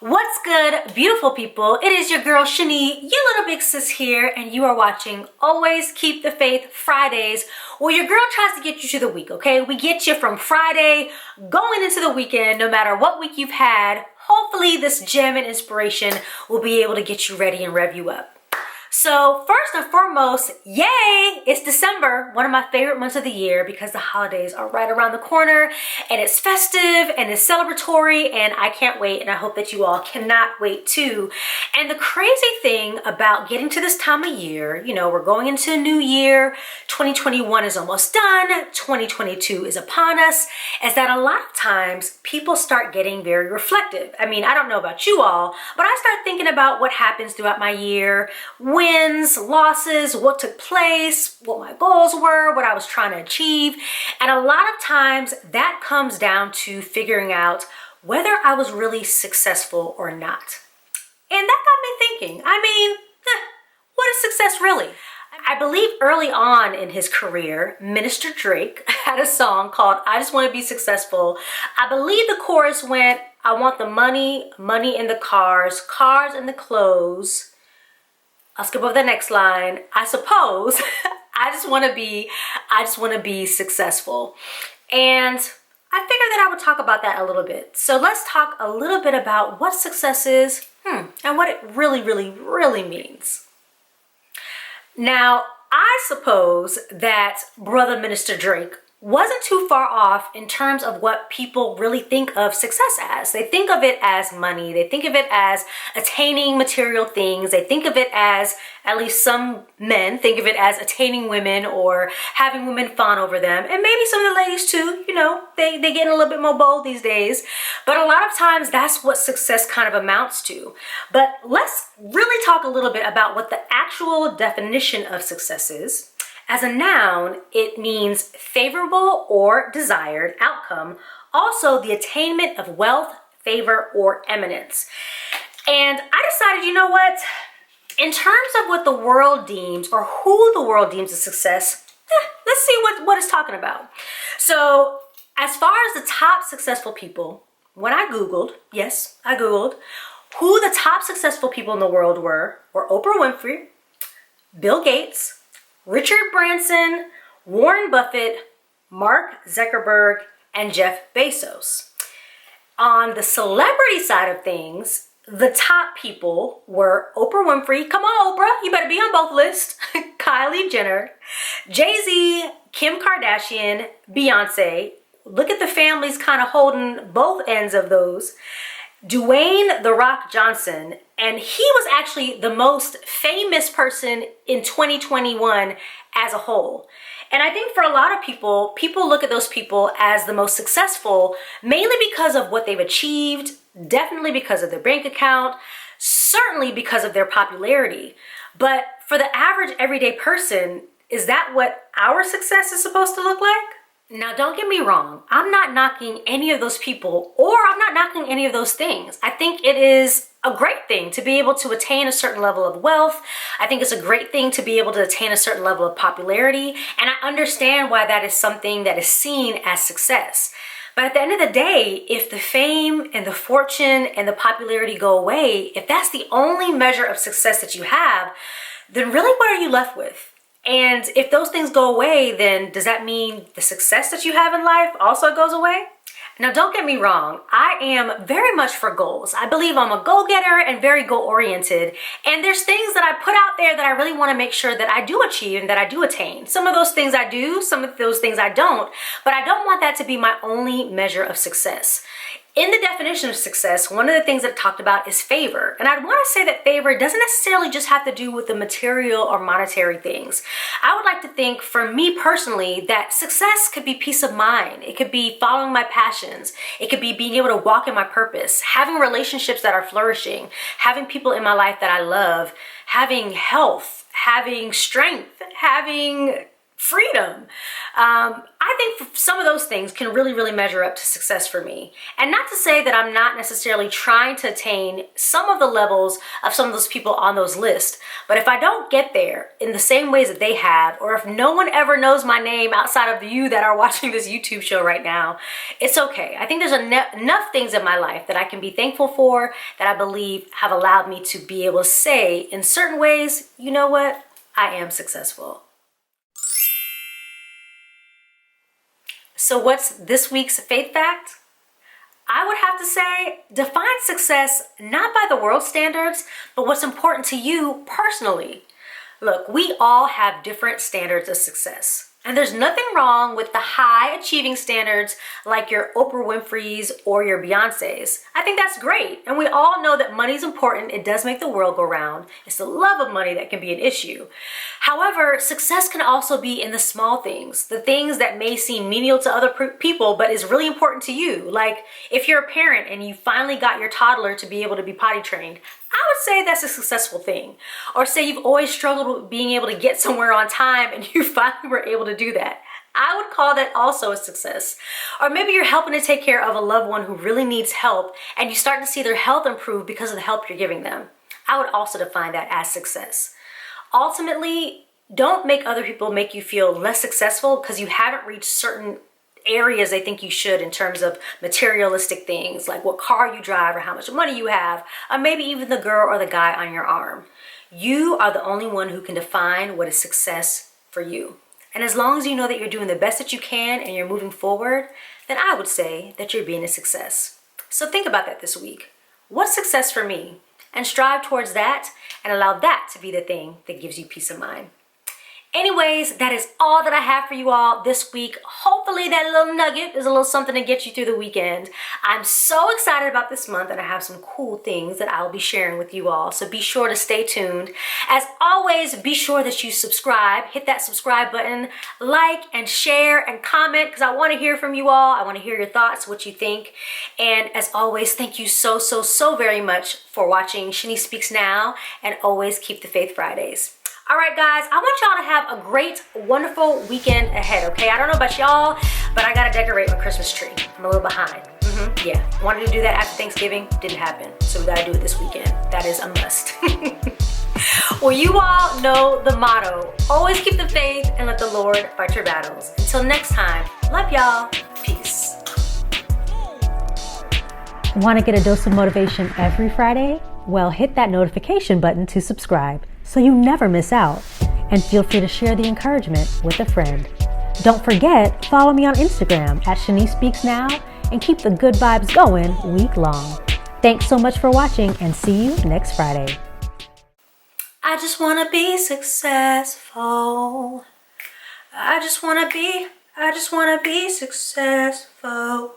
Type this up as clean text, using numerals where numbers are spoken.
What's good, beautiful people? It is your girl Shani, your little big sis here, and you are watching Always Keep the Faith Fridays, where your girl tries to get you to the week, okay? We get you from Friday going into the weekend, no matter what week you've had. Hopefully this gem and inspiration will be able to get you ready and rev you up. So first and foremost, yay, it's December, one of my favorite months of the year because the holidays are right around the corner and it's festive and it's celebratory and I can't wait, and I hope that you all cannot wait too. And the crazy thing about getting to this time of year, you know, we're going into a new year, 2021 is almost done, 2022 is upon us, is that a lot of times people start getting very reflective. I mean, I don't know about you all, but I start thinking about what happens throughout my year, wins, losses, what took place, what my goals were, what I was trying to achieve. And a lot of times that comes down to figuring out whether I was really successful or not. And that got me thinking, what is success really? I believe early on in his career, Minister Drake had a song called I Just Want to Be Successful. I believe the chorus went, I want the money, money in the cars, cars in the clothes. I'll skip over the next line. I suppose I just want to be successful. And I figured that I would talk about that a little bit. So let's talk a little bit about what success is and what it really, really, really means. Now, I suppose that Brother Minister Drake wasn't too far off in terms of what people really think of success as. They think of it as money. They think of it as attaining material things. They think of it as, at least some men think of it as attaining women or having women fawn over them. And maybe some of the ladies too, you know, they get a little bit more bold these days. But a lot of times that's what success kind of amounts to. But let's really talk a little bit about what the actual definition of success is. As a noun, it means favorable or desired outcome. Also, the attainment of wealth, favor, or eminence. And I decided, you know what? In terms of what the world deems or who the world deems a success, let's see what it's talking about. So as far as the top successful people, when I Googled, yes, I Googled, who the top successful people in the world were Oprah Winfrey, Bill Gates, Richard Branson, Warren Buffett, Mark Zuckerberg, and Jeff Bezos. On the celebrity side of things, the top people were Oprah Winfrey. Come on, Oprah, you better be on both lists. Kylie Jenner, Jay-Z, Kim Kardashian, Beyonce. Look at the families kind of holding both ends of those. Dwayne "The Rock" Johnson, and he was actually the most famous person in 2021 as a whole. And I think for a lot of people look at those people as the most successful, mainly because of what they've achieved, definitely because of their bank account, certainly because of their popularity. But for the average everyday person, is that what our success is supposed to look like? Now, don't get me wrong. I'm not knocking any of those people, or I'm not knocking any of those things. I think it is a great thing to be able to attain a certain level of wealth. I think it's a great thing to be able to attain a certain level of popularity. And I understand why that is something that is seen as success. But at the end of the day, if the fame and the fortune and the popularity go away, if that's the only measure of success that you have, then really what are you left with? And if those things go away, then does that mean the success that you have in life also goes away? Now, don't get me wrong. I am very much for goals. I believe I'm a go-getter and very goal-oriented. And there's things that I put out there that I really want to make sure that I do achieve and that I do attain. Some of those things I do, some of those things I don't. But I don't want that to be my only measure of success. In the definition of success, one of the things that it talked about is favor. And I want to say that favor doesn't necessarily just have to do with the material or monetary things. I would like to think, for me personally, that success could be peace of mind. It could be following my passions. It could be being able to walk in my purpose, having relationships that are flourishing, having people in my life that I love, having health, having strength, having freedom. I think some of those things can really measure up to success for me. And not to say that I'm not necessarily trying to attain some of the levels of some of those people on those lists, but if I don't get there in the same ways that they have, or if no one ever knows my name outside of you that are watching this YouTube show right now, it's okay. I think there's enough things in my life that I can be thankful for, that I believe have allowed me to be able to say in certain ways, you know what, I am successful. So what's this week's faith fact? I would have to say, define success not by the world standards, but what's important to you personally. Look, we all have different standards of success. And there's nothing wrong with the high achieving standards like your Oprah Winfrey's or your Beyonce's. I think that's great. And we all know that money's important. It does make the world go round. It's the love of money that can be an issue. However, success can also be in the small things, the things that may seem menial to other people, but is really important to you. Like if you're a parent and you finally got your toddler to be able to be potty trained, I would say that's a successful thing. Or say you've always struggled with being able to get somewhere on time and you finally were able to do that. I would call that also a success. Or maybe you're helping to take care of a loved one who really needs help and you start to see their health improve because of the help you're giving them. I would also define that as success. Ultimately, don't make other people make you feel less successful because you haven't reached certain areas they think you should in terms of materialistic things, like what car you drive or how much money you have, or maybe even the girl or the guy on your arm. You are the only one who can define what is success for you. And as long as you know that you're doing the best that you can and you're moving forward, then I would say that you're being a success. So think about that this week. What's success for me? And strive towards that and allow that to be the thing that gives you peace of mind. Anyways, that is all that I have for you all this week. Hopefully that little nugget is a little something to get you through the weekend. I'm so excited about this month and I have some cool things that I'll be sharing with you all. So be sure to stay tuned. As always, be sure that you subscribe. Hit that subscribe button, like and share and comment because I want to hear from you all. I want to hear your thoughts, what you think. And as always, thank you so very much for watching Shani Speaks Now, and always keep the faith Fridays. All right, guys, I want y'all to have a great, wonderful weekend ahead, okay? I don't know about y'all, but I got to decorate my Christmas tree. I'm a little behind. Yeah, wanted to do that after Thanksgiving. Didn't happen. So we got to do it this weekend. That is a must. Well, you all know the motto. Always keep the faith and let the Lord fight your battles. Until next time, love y'all. Peace. Want to get a dose of motivation every Friday? Well, hit that notification button to subscribe so you never miss out. And feel free to share the encouragement with a friend. Don't forget, follow me on Instagram at Shani Speaks Now and keep the good vibes going week long. Thanks so much for watching and see you next Friday. I just want to be successful. I just want to be successful.